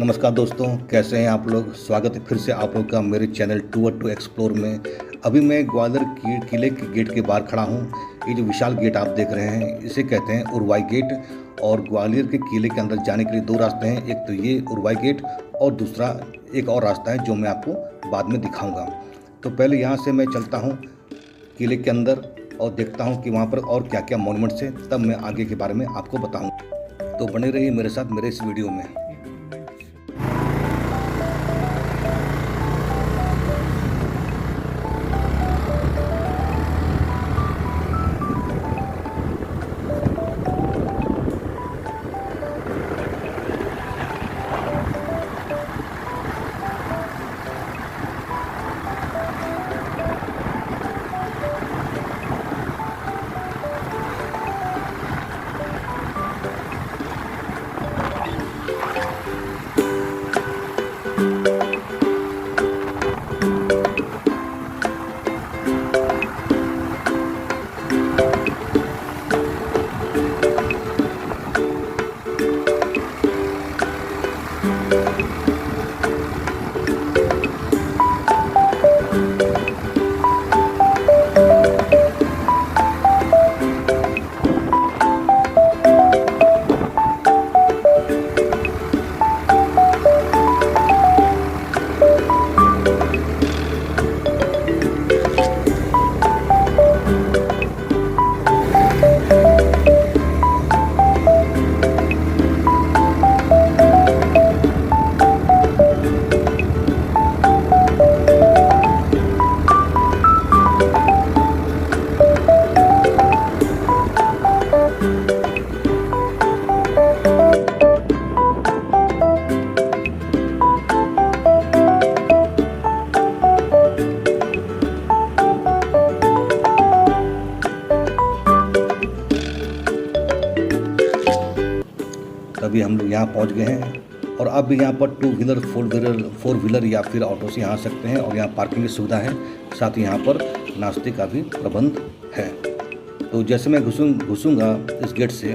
नमस्कार दोस्तों, कैसे हैं आप लोग। स्वागत है फिर से आप लोग का मेरे चैनल टूर टू एक्सप्लोर में। अभी मैं ग्वालियर किले के गेट के बाहर खड़ा हूं। ये जो विशाल गेट आप देख रहे हैं इसे कहते हैं उरवाई गेट। और ग्वालियर के किले के अंदर जाने के लिए दो रास्ते हैं, एक तो ये उरवाई गेट और दूसरा एक और रास्ता है जो मैं आपको बाद में दिखाऊँगा। तो पहले यहाँ से मैं चलता हूँ किले के अंदर और देखता हूँ कि वहाँ पर और क्या क्या मॉन्यूमेंट्स हैं, तब मैं आगे के बारे में आपको बताऊँ। तो बने रहिए मेरे साथ मेरे इस वीडियो में। अभी हम लोग यहाँ पहुँच गए हैं और अब यहाँ पर 2 व्हीलर 4 व्हीलर या फिर ऑटो से यहाँ आ सकते हैं। और यहाँ पार्किंग की सुविधा है, साथ ही यहाँ पर नाश्ते का भी प्रबंध है। तो जैसे मैं घुसूँगा इस गेट से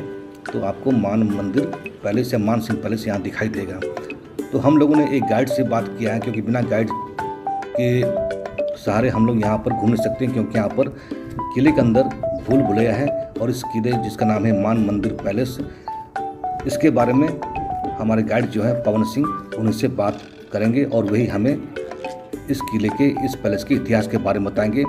तो आपको मान मंदिर पैलेस या मान सिंह पैलेस यहाँ दिखाई देगा। तो हम लोगों ने एक गाइड से बात किया है, क्योंकि बिना गाइड के सहारे हम लोग यहाँ पर घूम नहीं सकते, क्योंकि यहाँ पर किले के अंदर भूल भुलैया है। और इस किले जिसका नाम है मान मंदिर पैलेस, इसके बारे में हमारे गाइड जो है पवन सिंह, उन्हीं से बात करेंगे और वही हमें इस किले के इस पैलेस के इतिहास के बारे में बताएंगे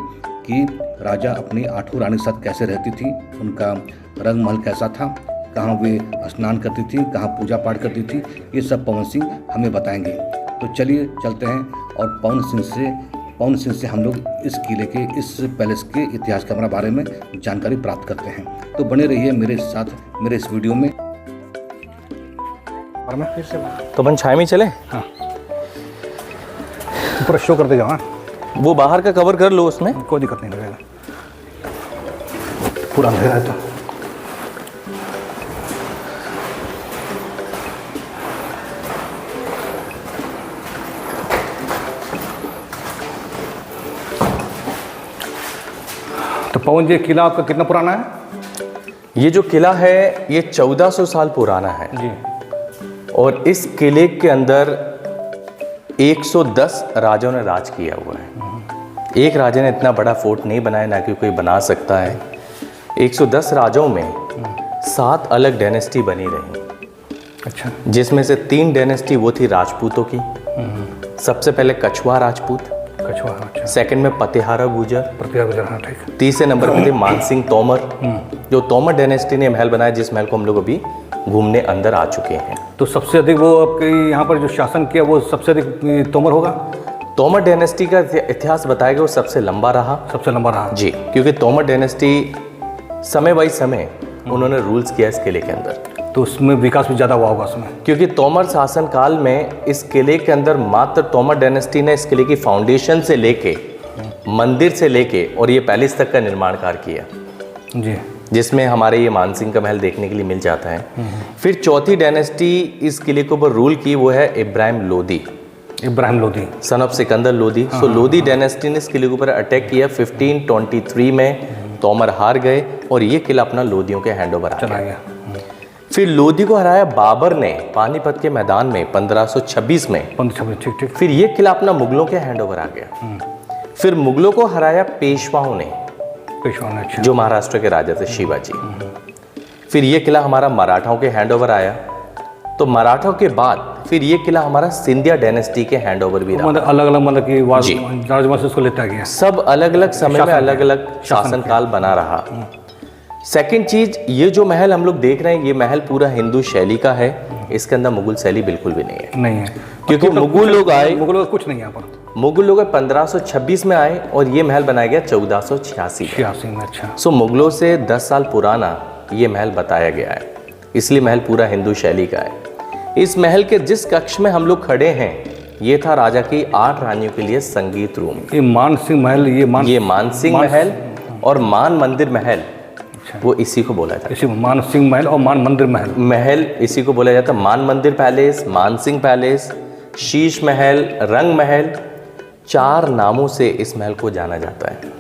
कि राजा अपनी 8 रानी के साथ कैसे रहती थी, उनका रंग महल कैसा था, कहाँ वे स्नान करती थी, कहाँ पूजा पाठ करती थी, ये सब पवन सिंह हमें बताएंगे। तो चलिए चलते हैं और पवन सिंह से हम लोग इस किले के इस पैलेस के इतिहास के बारे में जानकारी प्राप्त करते हैं। तो बने रहिए मेरे साथ मेरे इस वीडियो में। फिर से तो अपन छाया में चले। हाँ, पूरा शो करते जाओ। हाँ, वो बाहर का कवर कर लो, उसमें कोई दिक्कत नहीं लगेगा, पूरा अंधेरा है। तो पवन जी, किला आपका कितना पुराना है? ये जो किला है ये 1400 साल पुराना है जी। और इस किले के अंदर 110 राजाओं ने राज किया हुआ है। एक राजा ने इतना बड़ा फोर्ट नहीं बनाया, ना कि कोई बना सकता है। 110 राजाओं में 7 अलग डायनेस्टी बनी रही। अच्छा। जिसमें से 3 डायनेस्टी वो थी राजपूतों की। सबसे पहले कछुआ राजपूत, अच्छा। सेकंड में पतिहारा गुजर, हाँ ठीक। तीसरे नंबर पे थे मानसिंह तोमर। जो तोमर डायनेस्टी ने महल बनाया, जिस महल को हम लोग अभी घूमने अंदर आ चुके हैं। तो सबसे अधिक वो आपके यहाँ पर जो शासन किया वो सबसे अधिक तोमर होगा? तोमर डायनेस्टी का इतिहास बताया गया वो सबसे लंबा रहा जी, क्योंकि तोमर डायनेस्टी समय बाई समय उन्होंने रूल्स किया इस किले के अंदर। तो उसमें विकास भी ज़्यादा हुआ होगा उसमें, क्योंकि तोमर शासन काल में इस किले के अंदर मात्र तोमर डायनेस्टी ने इस किले की फाउंडेशन से लेके मंदिर से लेके और ये पैलेस तक का निर्माण कार्य किया जी, जिसमें हमारे ये मानसिंह का महल देखने के लिए मिल जाता है। फिर चौथी डायनेस्टी इस किले के ऊपर रूल की, वो है Ibrahim Lodi, son of Sikandar Lodi. So Lodi dynasty ने इस किले के ऊपर अटैक किया 1523 में। तोमर हार गए और ये किला अपना लोदियों के हैंड ओवर चला गया। फिर लोधी को हराया बाबर ने पानीपत के मैदान में 1526 में। 1526, ठीक ठीक। फिर ये किला अपना मुगलों के हैंड ओवर आ गया। फिर मुगलों को हराया पेशवाओं ने, अच्छा। जो महाराष्ट्र के राजा थे शिवाजी। फिर ये किला हमारा मराठाओं के हैंड ओवर आया। तो मराठों के बाद फिर ये किला हमारा सिंधिया डायनेस्टी के हैंड ओवर भी रहा। मतलब अलग अलग, मतलब कि राजवंश उसको लेता गया, सब अलग अलग समय में अलग अलग शासनकाल बना रहा। सेकंड चीज, ये जो महल हम लोग देख रहे हैं, ये महल पूरा हिंदू शैली का है। इसके अंदर मुगल शैली बिल्कुल भी नहीं है। क्योंकि मुगल लोग आए, मुगलों का कुछ नहीं है यहाँ पर। मुगल लोग 1526 में आए और ये महल बनाया गया 1486 में। अच्छा। सो मुगलों से 10 साल पुराना ये महल बताया गया है, इसलिए महल पूरा हिंदू शैली का है। इस महल के जिस कक्ष में हम लोग खड़े हैं, ये था राजा की 8 रानियों के लिए संगीत रूम। ये मानसिंह महल, ये मानसिंह महल और मान मंदिर महल, वो इसी को बोला जाता है। इसी मानसिंह महल और मान मंदिर महल इसी को बोला जाता है। मान मंदिर पैलेस, मानसिंह पैलेस, शीश महल, रंग महल, 4 नामों से इस महल को जाना जाता है।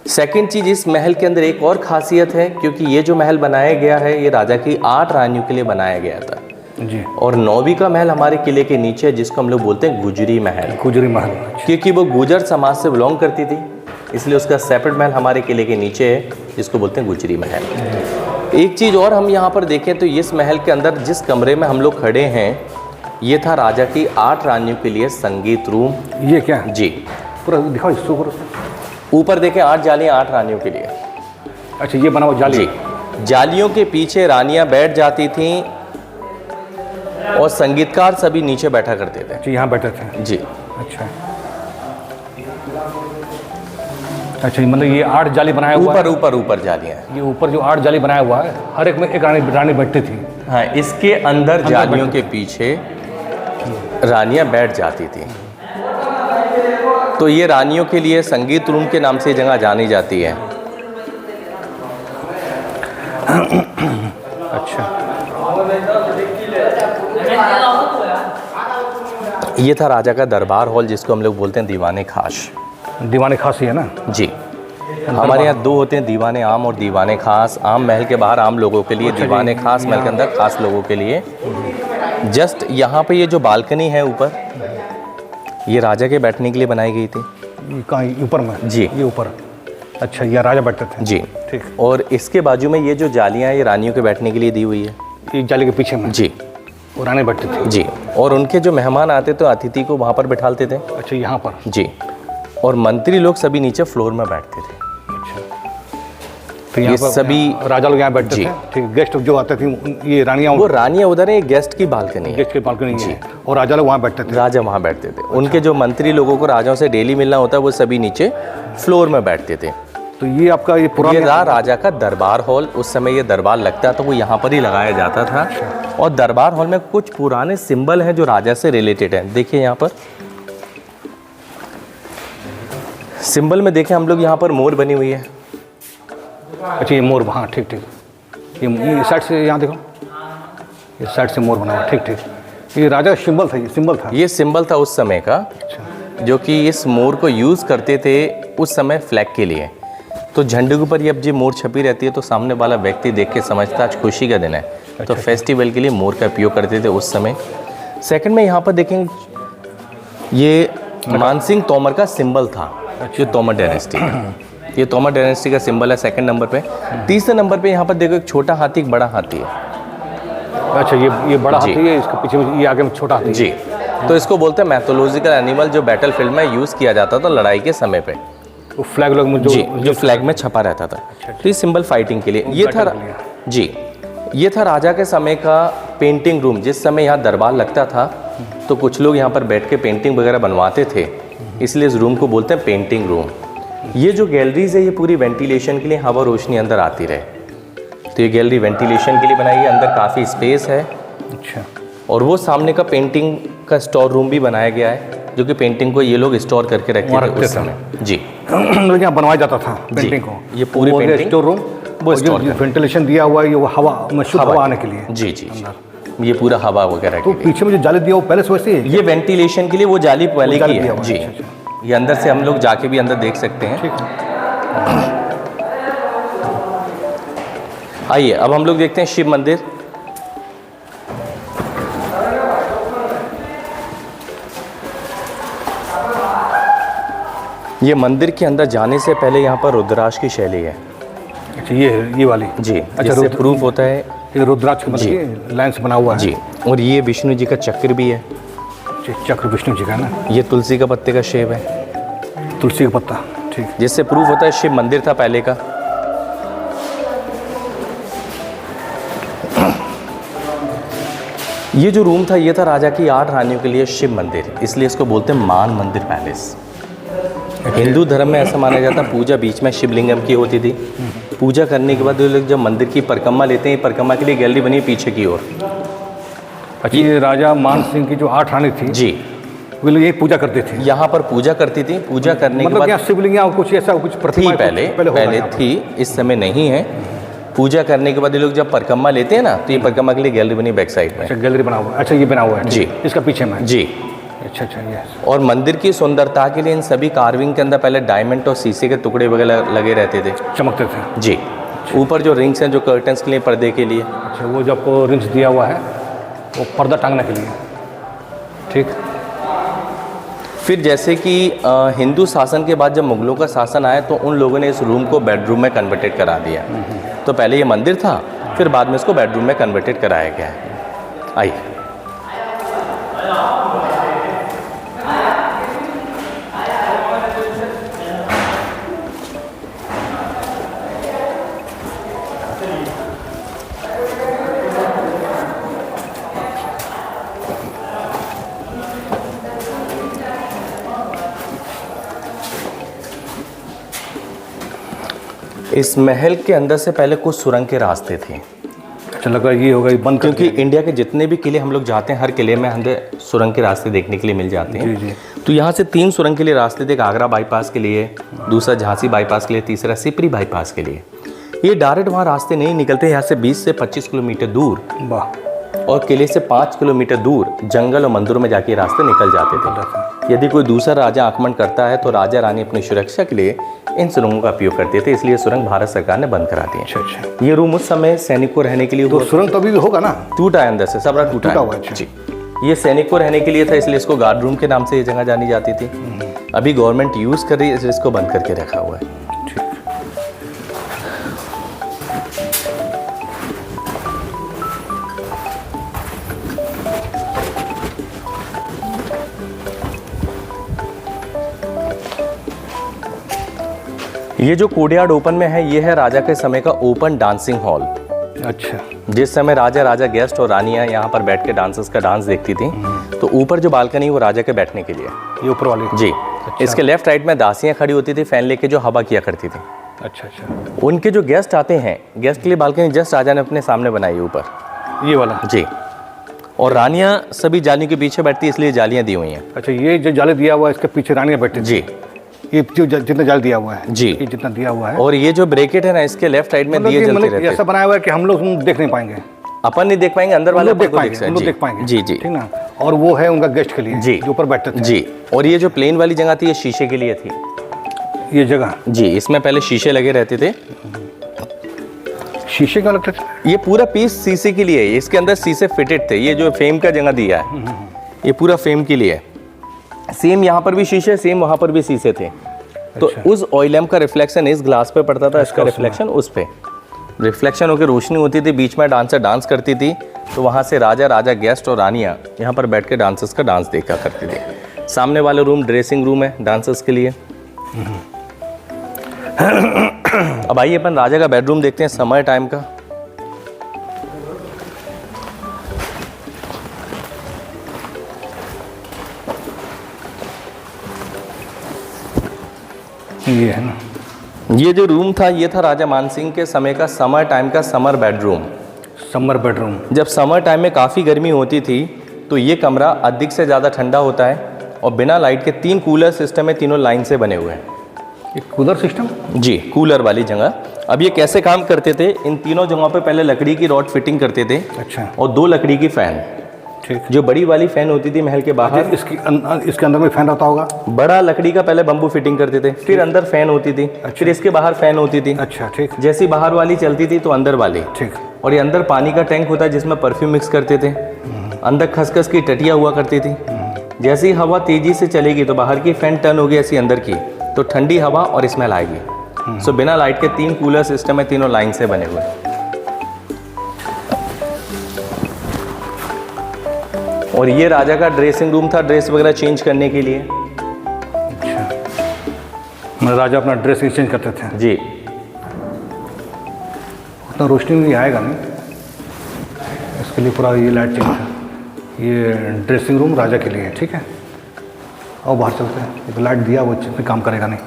सेकंड चीज, इस महल के अंदर एक और खासियत है, क्योंकि ये जो महल बनाया गया है, ये राजा की 8 रानियों के लिए बनाया गया था जी। और 9वीं का महल हमारे किले के नीचे है, जिसको हम लोग बोलते हैं गुजरी महल। गुजरी महल, क्योंकि वो गुजर समाज से बिलोंग करती थी, इसलिए उसका सेपरेट महल हमारे किले के नीचे है, जिसको बोलते हैं गुजरी महल। एक चीज़ और हम यहाँ पर देखें तो इस महल के अंदर जिस कमरे में हम लोग खड़े हैं, ये था राजा की 8 रानियों के लिए संगीत रूम। ये क्या है? जी, पूरा दिखाओ इसको। ऊपर देखें 8 जालियाँ 8 रानियों के लिए। अच्छा, ये बना हुआ जाली? जी, जालियों के पीछे रानियाँ बैठ जाती थीं और संगीतकार सभी नीचे बैठा करते थे। जी, यहाँ बैठे थे जी। अच्छा अच्छा, मतलब ये 8 जाली बनाया हुआ है। ऊपर जालियाँ हैं। ये ऊपर जो 8 जाली बनाया हुआ है, हर एक में एक रानी बैठती थी। हाँ, इसके अंदर जालियों के पीछे रानियाँ बैठ जाती थी। तो ये रानियों के लिए संगीत रूम के नाम से जगह जानी जाती है। अच्छा, ये था राजा का दरबार हॉल, जिसको हम लोग बोलते हैं दीवाने खास। दीवाने खास ही है ना? जी। हमारे यहाँ 2 होते हैं, दीवाने आम और दीवाने खास। आम महल के बाहर आम लोगों के लिए, दीवाने खास महल के अंदर खास लोगों के लिए। जस्ट यहाँ पे ये जो बालकनी है ऊपर, ये राजा के बैठने के लिए बनाई गई थी। कहाँ, ऊपर में? जी, ये ऊपर। अच्छा, ये राजा बैठते थे? जी, ठीक। और इसके बाजू में ये जो जालियाँ हैं, ये रानियों के बैठने के लिए दी हुई है। ये जाली के पीछे में? जी, वो रानी बैठती थी? जी। और उनके जो मेहमान आते तो अतिथि को वहाँ पर बिठालते थे। अच्छा, यहाँ पर? जी। और मंत्री लोग सभी नीचे फ्लोर में बैठते थे। तो ये सभी राजा लोग यहाँ बैठते थे? ठीक। गेस्ट जो आते थे, ये रानियाँ? वो रानियाँ उधर है, गेस्ट की बालकनी। गेस्ट की बालकनी जी। और राजा लोग वहाँ बैठते थे? राजा वहाँ बैठते थे। उनके जो मंत्री लोगों को राजाओं से डेली मिलना होता है, वो सभी नीचे फ्लोर में बैठते थे। तो ये आपका ये पुराना राजा का दरबार हॉल। उस समय ये दरबार लगता था, वो यहाँ पर ही लगाया जाता था। और दरबार हॉल में कुछ पुराने सिंबल हैं जो राजा से रिलेटेड हैं। देखिए यहाँ पर सिंबल में देखें हम लोग, यहाँ पर मोर बनी हुई है। अच्छा, ये मोर, हाँ ठीक ठीक। ये साइड से यहाँ देखो, ये साइड से मोर बना हुआ। ठीक ठीक। ये राजा का सिंबल था? ये सिंबल था? ये सिंबल था उस समय का। अच्छा। जो कि इस मोर को यूज़ करते थे उस समय फ्लैग के लिए। तो झंडे के ऊपर जब मोर छपी रहती है तो सामने वाला व्यक्ति देख के समझता आज खुशी का दिन है। तो फेस्टिवल के लिए मोर का उपयोग करते थे उस समय। सेकंड में यहाँ पर देखेंगे, ये मानसिंह तोमर का सिंबल था, जो तोमर डायनेस्टी का। ये तोमर डायनेस्टी का सिंबल है सेकंड नंबर पे। तीसरे नंबर पे यहाँ पर देखो, एक छोटा हाथी, एक बड़ा हाथी है। अच्छा, ये बड़ा हाथी है, इसके पीछे ये आगे में छोटा हाथी। जी। तो इसको बोलते हैं मैथोलॉजिकल एनिमल, जो बैटल फील्ड में यूज़ किया जाता था लड़ाई के समय पे। वो फ्लैग लोग में जो फ्लैग में छपा रहता था। तो ये सिंबल फाइटिंग के लिए। ये था जी, ये था राजा के समय का पेंटिंग रूम। जिस समय यहाँ दरबार लगता था तो कुछ लोग यहाँ पर बैठ के पेंटिंग वगैरह बनवाते थे, इसलिए इस रूम को बोलते हैं पेंटिंग रूम। ये जो गैलरीज है, ये पूरी वेंटिलेशन के लिए, हवा रोशनी अंदर आती रहे। तो ये गैलरी वेंटिलेशन के लिए बनाई है, अंदर काफ़ी स्पेस है। अच्छा। और वो सामने का पेंटिंग का स्टोर रूम भी बनाया गया है, जो कि पेंटिंग को ये लोग स्टोर करके रखते थे उस समय। जी, यहाँ बनवाया जाता था पेंटिंग को। ये पूरी पेंटिंग स्टोर रूम, वो वेंटिलेशन दिया हुआ है, ये हवा में शुद्ध हवा आने के लिए। जी जी, ये पूरा हवा वगैरह। तो पीछे में जो जाली दिया वो पहले से वैसे ही? ये वेंटिलेशन के लिए वो जाली पहले की है। जी, ये अंदर से हम लोग जाके भी अंदर देख सकते हैं। आइए अब हम लोग देखते हैं शिव मंदिर। ये मंदिर के अंदर जाने से पहले यहाँ पर रुद्राक्ष की शैली है। अच्छा ये वाली जी, अच्छा, जिससे प्रूफ होता है ये रुद्राक्ष मतलब लाइन से बना हुआ है जी। और ये विष्णु जी का चक्र भी है। चक्र विष्णु जी का ना। ये तुलसी का पत्ते का शेप है, तुलसी का पत्ता, ठीक। जिससे प्रूफ होता है शिव मंदिर था पहले का। ये जो रूम था ये था राजा की 8 रानियों के लिए शिव मंदिर, इसलिए इसको बोलते हैं मान मंदिर पैलेस। हिंदू धर्म में ऐसा माना जाता है पूजा बीच में शिवलिंगम की होती थी। पूजा करने के बाद लोग जब मंदिर की परिक्रमा लेते हैं, परिक्रमा के लिए गैलरी बनी है पीछे की ओर। अच्छा, ये राजा मान सिंह की जो 8 रानी थी जी, वो लोग यही पूजा करते थे, यहाँ पर पूजा करती थी। पूजा करने मतलब के क्या बाद शिवलिंग या कुछ ऐसा कुछ प्रतिमा पहले थी, इस समय नहीं है। पूजा करने के बाद ये लोग जब परिक्रमा लेते हैं ना, तो ये परिक्रमा के लिए गैलरी बनी बैक साइड में। अच्छा, गैलरी बना हुआ है। अच्छा, ये बना हुआ है जी, इसका पीछे में जी। अच्छा, यस। और मंदिर की सुंदरता के लिए इन सभी कार्विंग के अंदर पहले डायमंड और शीशे के टुकड़े वगैरह लगे रहते थे, चमकते थे जी। ऊपर जो रिंग्स हैं जो कर्टन्स के लिए, पर्दे के लिए। अच्छा, वो जो आपको रिंग्स दिया हुआ है वो पर्दा टांगने के लिए, ठीक। फिर जैसे कि हिंदू शासन के बाद जब मुगलों का शासन आया तो उन लोगों ने इस रूम को बेडरूम में कन्वर्टेड करा दिया। तो पहले ये मंदिर था, फिर बाद में इसको बेडरूम में कन्वर्टेड कराया गया है। आइए, इस महल के अंदर से पहले कुछ सुरंग के रास्ते थे। अच्छा, लगा ये होगा बंद, क्योंकि इंडिया के जितने भी किले हम लोग जाते हैं, हर किले में हमें सुरंग के रास्ते देखने के लिए मिल जाते हैं। जी। तो यहाँ से 3 सुरंग के लिए रास्ते थे। एक आगरा बाईपास के लिए, दूसरा झांसी बाईपास के लिए, तीसरा सिपरी बाईपास के लिए। ये डायरेक्ट वहाँ रास्ते नहीं निकलते। यहाँ से 20 से 25 किलोमीटर दूर, वाह, और किले से 5 किलोमीटर दूर जंगल और मंदिरों में जाके रास्ते निकल जाते थे। यदि कोई दूसरा राजा आक्रमण करता है तो राजा रानी अपनी सुरक्षा के लिए इन सुरंगों का उपयोग करते थे, इसलिए सुरंग भारत सरकार ने बंद करा दी। अच्छा। ये रूम उस समय सैनिक को रहने के लिए, तो सुरंग तो अभी भी होगा ना? टूटा है अंदर से, सब टूटा हुआ है जी। ये सैनिक को रहने के लिए था, इसलिए इसको गार्ड रूम के नाम से ये जगह जानी जाती थी। अभी गवर्नमेंट यूज़ कर रही है, इसलिए इसको बंद करके रखा हुआ है। ये जो कोर्टयार्ड ओपन में है, ये है राजा के समय का ओपन डांसिंग हॉल। अच्छा, जिस समय राजा गेस्ट और रानियां यहाँ पर बैठ के डांसर्स का डांस देखती थी, तो ऊपर जो बालकनी वो राजा के बैठने के लिए, ये ऊपर वाली जी। अच्छा। इसके लेफ्ट राइट में दासियां खड़ी होती थी फैन लेके, जो हवा किया करती थी। अच्छा। उनके जो गेस्ट आते हैं, गेस्ट के लिए बालकनी जस्ट राजा ने अपने सामने बनाई है ऊपर, ये वाला जी। और रानियां सभी जालियों के पीछे बैठती है, इसलिए जालियां दी हुई हैं। अच्छा, ये जो जाले दिया हुआ है इसके पीछे रानियां बैठी जी। ये जो जितना जाल दिया हुआ है जी, ये जितना दिया हुआ है, और ये जो ब्रेकेट है ना, इसके लेफ्ट साइड में दिए जलते रहते हैं। ऐसा बनाया हुआ है कि हम लोग देख नहीं पाएंगे, अपन नहीं देख पाएंगे, अंदर वाले देख पाएंगे जी जी, ठीक ना। और वो है उनका गेस्ट के लिए जी, जो ऊपर बैठते थे जी। और ये जो प्लेन वाली जगह थी, ये शीशे के लिए थी, ये जगह जी। इसमें पहले शीशे लगे रहते थे। शीशे का लगता था, ये पूरा पीस शीशे के लिए है, इसके अंदर शीशे फिटेड थे। ये जो फेम का जगह दिया है, ये पूरा फेम के लिए है। सेम यहाँ पर भी शीशे, सेम वहाँ पर भी शीशे थे। तो उस ऑयल लैम्प का रिफ्लेक्शन इस ग्लास पे पड़ता था, इसका रिफ्लेक्शन उस पे, रिफ्लेक्शन होकर रोशनी होती थी। बीच में डांसर डांस करती थी, तो वहाँ से राजा गेस्ट और रानियाँ यहाँ पर बैठ के डांसर्स का डांस देखा करती थी। सामने वाला रूम ड्रेसिंग रूम है डांसर्स के लिए। अब आइए अपन राजा का बेडरूम देखते हैं समय टाइम का। ये है ना, ये जो रूम था, ये था राजा मानसिंह के समय का समर टाइम का समर बेडरूम। समर बेडरूम, जब समर टाइम में काफ़ी गर्मी होती थी तो ये कमरा अधिक से ज़्यादा ठंडा होता है, और बिना लाइट के 3 कूलर सिस्टम में, तीनों लाइन से बने हुए हैं। ये कूलर सिस्टम जी, कूलर वाली जगह। अब ये कैसे काम करते थे, इन तीनों जगहों पे पहले लकड़ी की रॉड फिटिंग करते थे। अच्छा। और 2 लकड़ी की फ़ैन, ठीक। जो बड़ी वाली फ़ैन होती थी महल के बाहर, इसके अंदर में फैन रहता होगा। बड़ा लकड़ी का पहले बम्बू फिटिंग करते थे, फिर अंदर फैन होती थी। अच्छा। फिर इसके बाहर फैन होती थी। अच्छा, ठीक। जैसी बाहर वाली चलती थी तो अंदर वाली, ठीक। और ये अंदर पानी का टैंक होता है जिसमें परफ्यूम मिक्स करते थे। अंदर खसखस की टटिया हुआ करती थी। जैसी हवा तेजी से चलेगी तो बाहर की फैन टर्न होगी ऐसी अंदर की, तो ठंडी हवा और स्मेल आएगी। सो बिना लाइट के 3 कूलर सिस्टम है, तीनों लाइन से बने हुए। और ये राजा का ड्रेसिंग रूम था, ड्रेस वगैरह चेंज करने के लिए। अच्छा, मतलब राजा अपना ड्रेस चेंज करते थे जी। उतना रोशनी में आएगा नहीं, इसके लिए पूरा ये लाइट चेंज है। ये ड्रेसिंग रूम राजा के लिए है, ठीक है। और बाहर चलते हैं, ये तो लाइट दिया वो में काम करेगा नहीं।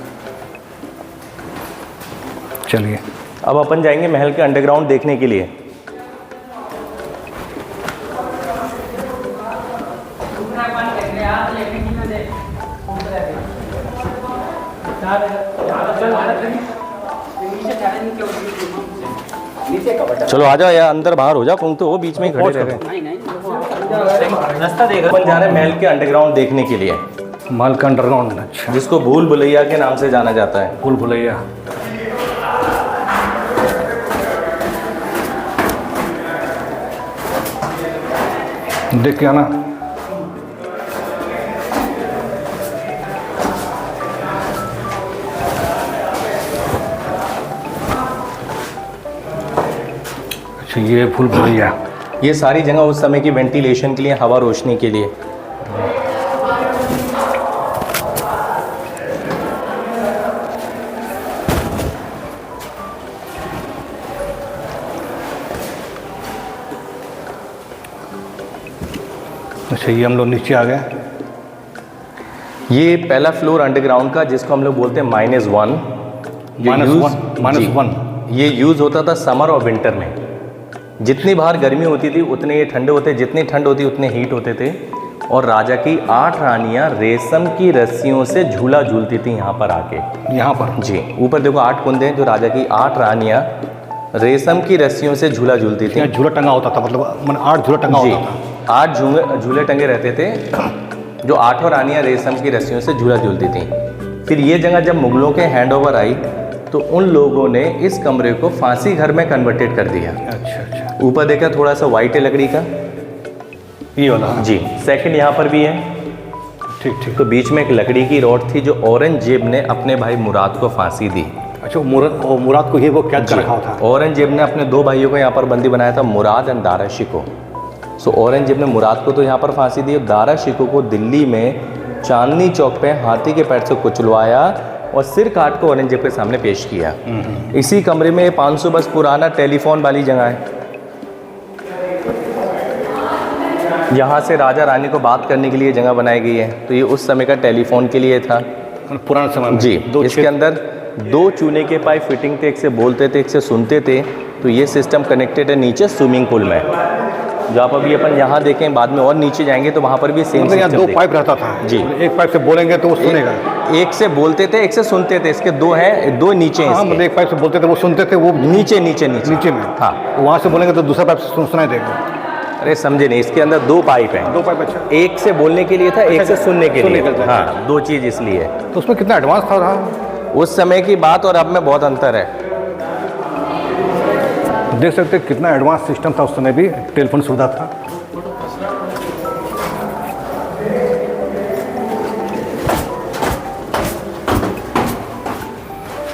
चलिए अब अपन जाएंगे महल के अंडरग्राउंड देखने के लिए। चलो आ जाओ, या अंदर बाहर हो जाओ, तुम तो वो बीच में ही खड़े रह गए। रास्ता देख रहे, अपन जा रहे हैं महल के अंडरग्राउंड देखने के लिए। महल का अंडरग्राउंड, अच्छा, जिसको भूल भुलैया के नाम से जाना जाता है। भूल भुलैया। देख के आना। अच्छा, ये भूल भुलैया। ये सारी जगह उस समय की वेंटिलेशन के लिए, हवा रोशनी के लिए। अच्छा, ये हम लोग नीचे आ गए। ये पहला फ्लोर अंडरग्राउंड का, जिसको हम लोग बोलते हैं -1। -1 ये यूज़ होता था समर और विंटर में। जितनी बाहर गर्मी होती थी उतने ये ठंडे होते, जितनी ठंड होती उतने हीट होते थे। और राजा की 8 रानियां रेशम की रस्सियों से झूला झूलती थी यहाँ पर आके। यहाँ पर जी, ऊपर देखो 8 कुंदे हैं, जो राजा की 8 रानियां रेशम की रस्सियों से झूला झूलती थी। झूला टंगा होता था, मतलब 8 झूला टंगा होता था। 8 झूले टंगे रहते थे, जो 8 रानियां रेशम की रस्सियों से झूला झूलती थी। फिर ये जगह जब मुगलों के हैंडओवर आई तो उन लोगों ने इस कमरे को फांसी घर में कन्वर्टेड कर दिया। अच्छा अच्छा, ऊपर देखा थोड़ा सा वाइट है लकड़ी का, ये वाला। जी। सेकंड यहाँ पर भी है, ठीक ठीक। तो बीच में एक लकड़ी की रॉड थी जो औरंगजेब ने अपने भाई मुराद को फांसी दी। अच्छा, मुराद को ही वो कैद कर रखा था। औरंगजेब ने अपने 2 भाइयों को यहाँ पर बंदी बनाया था, मुराद एंड दारा शिको। सो औरंगजेब ने मुराद को तो यहाँ पर फांसी दी, दारा शिको को दिल्ली में चांदनी चौक पे हाथी के पैर से कुचलवाया और सिर काट को औरंगजेब के सामने पेश किया। इसी कमरे में 500 वर्ष पुराना टेलीफोन वाली जगह है। यहाँ से राजा रानी को बात करने के लिए जगह बनाई गई है। तो ये उस समय का टेलीफोन के लिए था, पुराना समय में। जी। इसके अंदर 2 चूने के पाइप फिटिंग थे, एक से बोलते थे, एक से सुनते थे। तो ये सिस्टम कनेक्टेड है नीचे स्विमिंग पूल में, जो आप अभी अपन यहाँ देखें, बाद में और नीचे जाएंगे तो वहाँ पर भी सेम यहाँ 2 पाइप रहता था। जी। एक पाइप से बोलेंगे तो वो सुनेगा। एक से बोलते थे, एक से सुनते थे। इसके 2 हैं, 2 नीचे हैं। हाँ, मतलब एक पाइप से बोलते थे, वो सुनते थे, वो नीचे नीचे नीचे नीचे में। हाँ, वहाँ से बोलेंगे तो दूसरा पाइप से सुनाई देगा। अरे समझे नहीं, इसके अंदर 2 पाइप हैं। 2 पाइप, अच्छा। एक से बोलने के लिए था, एक से सुनने के लिए। था। हाँ, 2 चीज़ इसलिए। तो उसमें कितना एडवांस था रहा उस समय की बात और अब में बहुत अंतर है। देख सकते हैं कितना एडवांस सिस्टम था उस समय भी, टेलीफोन सुविधा था।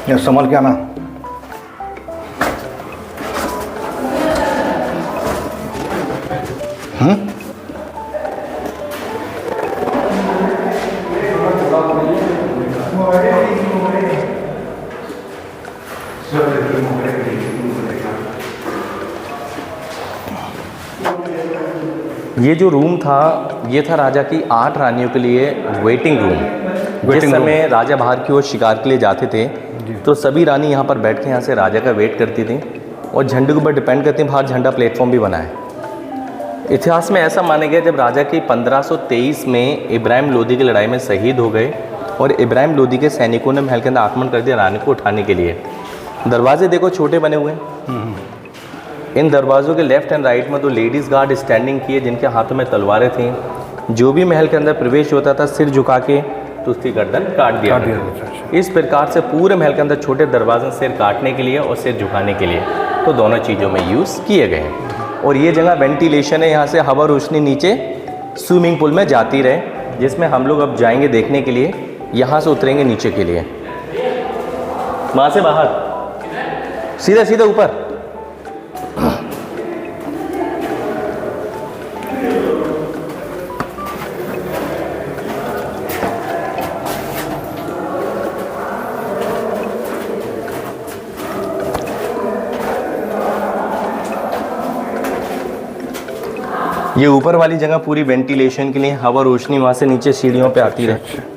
ये संभल के आना। ये जो रूम था, ये था राजा की 8 रानियों के लिए वेटिंग रूम। जिस समय राजा बाहर की ओर शिकार के लिए जाते थे तो सभी रानी यहाँ पर बैठ के यहाँ से राजा का वेट करती थी और झंडे के ऊपर डिपेंड करती, बाहर झंडा प्लेटफॉर्म भी बना है। इतिहास में ऐसा माना गया जब राजा की 1523 में इब्राहिम लोदी की लड़ाई में शहीद हो गए और इब्राहिम लोदी के सैनिकों ने महल के अंदर आक्रमण कर दिया रानी को उठाने के लिए। दरवाजे देखो छोटे बने हुए हैं। इन दरवाज़ों के लेफ्ट एंड राइट में 2 लेडीज़ गार्ड स्टैंडिंग किए जिनके हाथों में तलवारें थीं। जो भी महल के अंदर प्रवेश होता था सिर झुका के तो उसकी गर्दन काट दिया। इस प्रकार से पूरे महल के अंदर छोटे दरवाजे सिर काटने के लिए और सिर झुकाने के लिए, तो दोनों चीज़ों में यूज़ किए गए हैं। और ये जगह वेंटिलेशन है, यहाँ से हवा रोशनी नीचे स्विमिंग पूल में जाती रहे, जिसमें हम लोग अब जाएंगे देखने के लिए। यहाँ से उतरेंगे नीचे के लिए। वहाँ से बाहर, सीधा सीधा ऊपर। ये ऊपर वाली जगह पूरी वेंटिलेशन के लिए, हवा रोशनी वहाँ से नीचे सीढ़ियों पे आती रहे।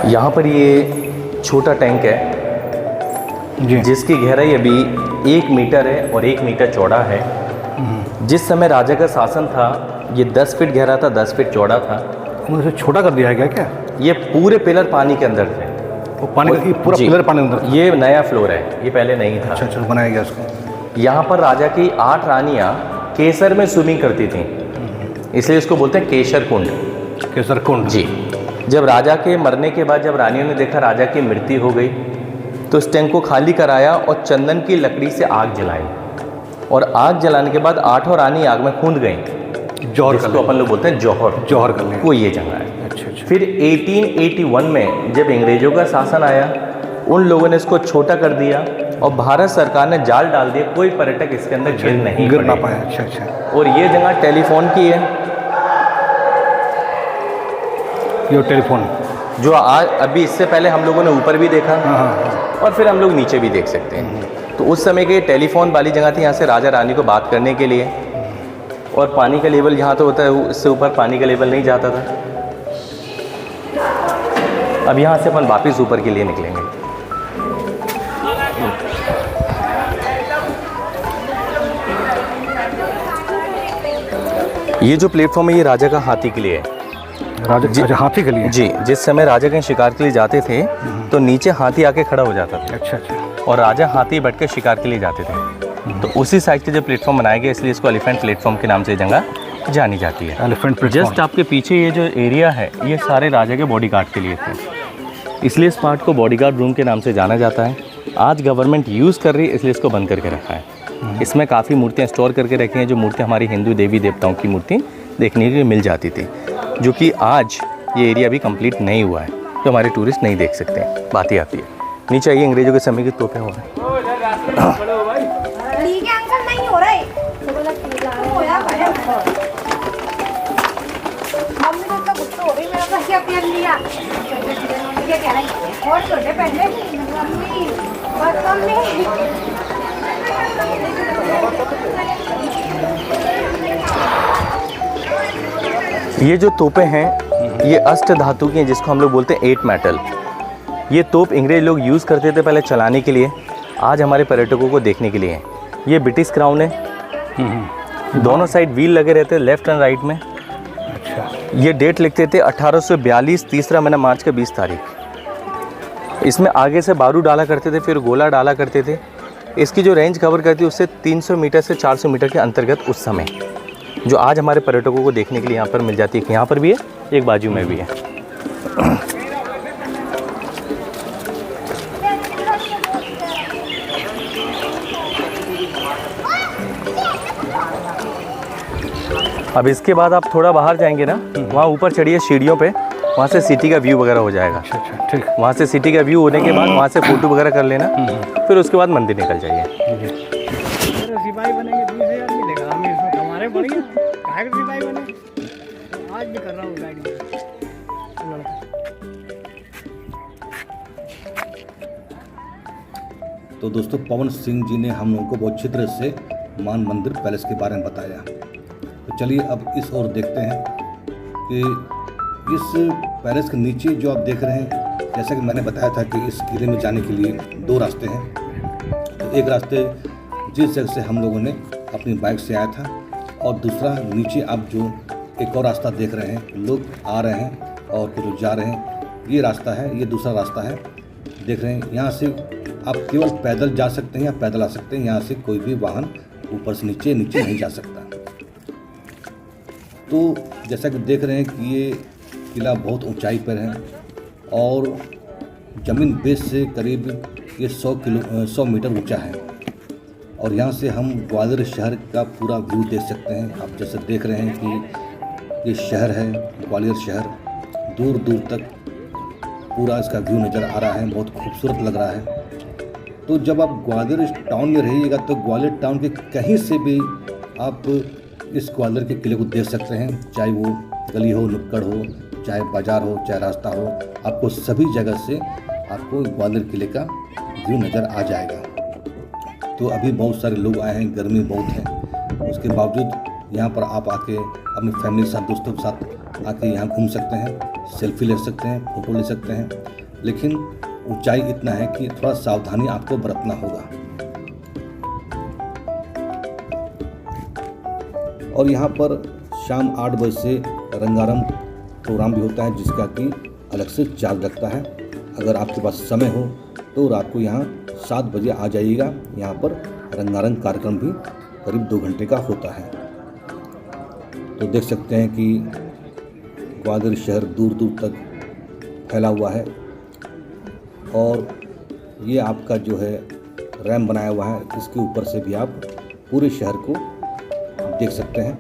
यहाँ पर ये छोटा टैंक है जी। जिसकी गहराई अभी 1 मीटर है और 1 मीटर चौड़ा है। जिस समय राजा का शासन था ये 10 फीट गहरा था, 10 फीट चौड़ा था। उन्होंने इसे छोटा कर दिया है क्या? ये पूरे पिलर पानी के अंदर थे। वो पानी का, ये पूरा जी। पिलर पानी के अंदर था। ये नया फ्लोर है, ये पहले नहीं था। अच्छा, बनाया गया इसको। यहाँ पर राजा की 8 रानियाँ केसर में स्विमिंग करती थीं, इसलिए इसको बोलते हैं केसर कुंड। केसर कुंड जी। जब राजा के मरने के बाद जब रानियों ने देखा राजा की मृत्यु हो गई तो इस टैंक को खाली कराया और चंदन की लकड़ी से आग जलाई, और आग जलाने के बाद 8 रानी आग में कूद गई, जौहर जिसको अपन लोग बोलते हैं जौहर। जौहर कर लिया। वो ये जगह है। अच्छा। फिर 1881 में जब अंग्रेजों का शासन आया उन लोगों ने इसको छोटा कर दिया और भारत सरकार ने जाल डाल दिया, कोई पर्यटक इसके अंदर गिर ना पाया। अच्छा। और ये जगह टेलीफोन की है। ये टेलीफोन जो आज अभी इससे पहले हम लोगों ने ऊपर भी देखा और फिर हम लोग नीचे भी देख सकते हैं। तो उस समय के टेलीफोन वाली जगह थी, यहाँ से राजा रानी को बात करने के लिए। और पानी का लेवल यहाँ तो होता है, इससे ऊपर पानी का लेवल नहीं जाता था। अब यहाँ से अपन वापस ऊपर के लिए निकलेंगे। ये जो प्लेटफॉर्म है ये राजा का हाथी के लिए है। राजा हाथी के लिए? जी। जिस समय राजा कहीं शिकार के लिए जाते थे तो नीचे हाथी आके खड़ा हो जाता था। अच्छा। और राजा हाथी बैठ के शिकार के लिए जाते थे। तो उसी साइड के जो प्लेटफॉर्म बनाया गया इसलिए इसको एलिफेंट प्लेटफॉर्म के नाम से जगह जानी जाती है। Elephant platform. जस्ट आपके पीछे ये जो एरिया है ये सारे राजा के बॉडीगार्ड के लिए थे, इसलिए इस पार्ट को बॉडीगार्ड रूम के नाम से जाना जाता है। आज गवर्नमेंट यूज़ कर रही है इसलिए इसको बंद करके रखा है। इसमें काफ़ी मूर्तियाँ स्टोर करके रखी हैं, जो मूर्तियाँ हमारी हिंदू देवी देवताओं की मूर्ति देखने के लिए मिल जाती थी, जो कि आज ये एरिया अभी कंप्लीट नहीं हुआ है, तो हमारे टूरिस्ट नहीं देख सकते हैं। बात ही आती है नीचे आइए, अंग्रेजों के समय की तोपें हो रहे हैं। ठीक है अंकल, नहीं हो रहा है। मम्मी को तो गुस्सा हो रही, मेरा क्या पहन लिया, क्या कह रही है और छोटे पहन ले मम्मी, बस मम्मी। ये जो तोपें हैं ये अष्ट धातु की हैं, जिसको हम लोग बोलते हैं 8 मेटल। ये तोप अंग्रेज लोग यूज़ करते थे पहले चलाने के लिए, आज हमारे पर्यटकों को देखने के लिए है। ये ब्रिटिश क्राउन है। दोनों साइड व्हील लगे रहते हैं, लेफ्ट एंड राइट में। अच्छा। ये डेट लिखते थे 1842, तीसरा महीना मार्च का 20 तारीख। इसमें आगे से बारूद डाला करते थे, फिर गोला डाला करते थे। इसकी जो रेंज कवर करती है उससे 300 मीटर से 400 मीटर के अंतर्गत उस समय, जो आज हमारे पर्यटकों को देखने के लिए यहाँ पर मिल जाती है। यहाँ पर भी है, एक बाजू में भी है। अब इसके बाद आप थोड़ा बाहर जाएंगे ना, वहाँ ऊपर चढ़िए सीढ़ियों पे, वहाँ से सिटी का व्यू वगैरह हो जाएगा। अच्छा। ठीक। वहाँ से सिटी का व्यू होने के बाद वहाँ से फ़ोटो वगैरह कर लेना, फिर उसके बाद मंदिर निकल जाइए। सिपाही बनेंगे 20,000 मिलेगा, हम इसमें कमाने पड़ेंगे। काहे के सिपाही बने, आज भी कर रहा हूँ गाड़ी में। तो दोस्तों पवन सिंह जी ने हम लोगों को बहुत अच्छी तरह से मान मंदिर पैलेस के बारे में बताया। तो चलिए अब इस ओर देखते हैं कि इस पैलेस के नीचे जो आप देख रहे हैं, जैसा कि मैंने बताया था कि इस किले में जाने के लिए 2 रास्ते हैं। तो एक रास्ते जिस जगह से हम लोगों ने अपनी बाइक से आया था, और दूसरा नीचे आप जो एक और रास्ता देख रहे हैं, लोग आ रहे हैं और कुछ जा रहे हैं, ये रास्ता है, ये दूसरा रास्ता है देख रहे हैं। यहाँ से आप केवल पैदल जा सकते हैं या पैदल आ सकते हैं, यहाँ से कोई भी वाहन ऊपर से नीचे नहीं जा सकता। तो जैसा कि देख रहे हैं कि ये किला बहुत ऊंचाई पर है और ज़मीन बेस से करीब ये 100 मीटर ऊंचा है और यहाँ से हम ग्वालियर शहर का पूरा व्यू देख सकते हैं। आप जैसे देख रहे हैं कि ये शहर है ग्वालियर शहर, दूर दूर तक पूरा इसका व्यू नज़र आ रहा है, बहुत खूबसूरत लग रहा है। तो जब आप ग्वालियर टाउन में रहिएगा तो ग्वालियर टाउन के कहीं से भी आप इस ग्वालियर के किले को देख सकते हैं, चाहे वो गली हो, नुक्कड़ हो, चाहे बाज़ार हो, चाहे रास्ता हो, आपको सभी जगह से आपको ग्वालियर किले का व्यू नज़र आ जाएगा। तो अभी बहुत सारे लोग आए हैं, गर्मी बहुत है, उसके बावजूद यहाँ पर आप आके अपनी फैमिली के साथ, दोस्तों के साथ आके यहाँ घूम सकते हैं, सेल्फी ले सकते हैं, फ़ोटो ले सकते हैं। लेकिन ऊंचाई इतना है कि थोड़ा सावधानी आपको बरतना होगा। और यहाँ पर शाम 8 बजे से रंगारंग प्रोग्राम भी होता है, जिसका कि अलग से चार्ज लगता है। अगर आपके पास समय हो तो रात को यहाँ 7 बजे आ जाइएगा। यहाँ पर रंगारंग कार्यक्रम भी करीब 2 घंटे का होता है। तो देख सकते हैं कि ग्वालियर शहर दूर दूर तक फैला हुआ है और ये आपका जो है रैंप बनाया हुआ है, इसके ऊपर से भी आप पूरे शहर को देख सकते हैं।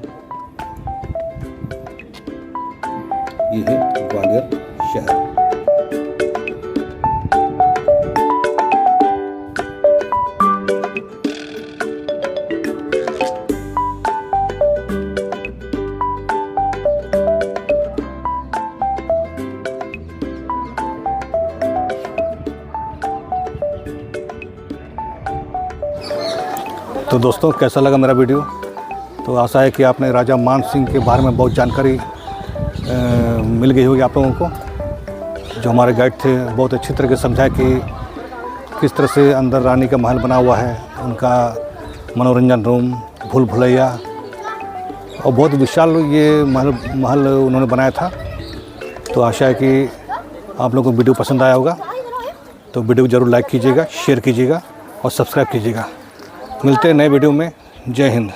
ये है ग्वालियर शहर। तो दोस्तों, कैसा लगा मेरा वीडियो? तो आशा है कि आपने राजा मान सिंह के बारे में बहुत जानकारी मिल गई होगी आप लोगों को। जो हमारे गाइड थे बहुत अच्छी तरह से समझाया कि किस तरह से अंदर रानी का महल बना हुआ है, उनका मनोरंजन रूम, भूल भुलैया, और बहुत विशाल ये महल उन्होंने बनाया था। तो आशा है कि आप लोगों को वीडियो पसंद आया होगा। तो वीडियो को ज़रूर लाइक कीजिएगा, शेयर कीजिएगा और सब्सक्राइब कीजिएगा। मिलते हैं नए वीडियो में। जय हिंद।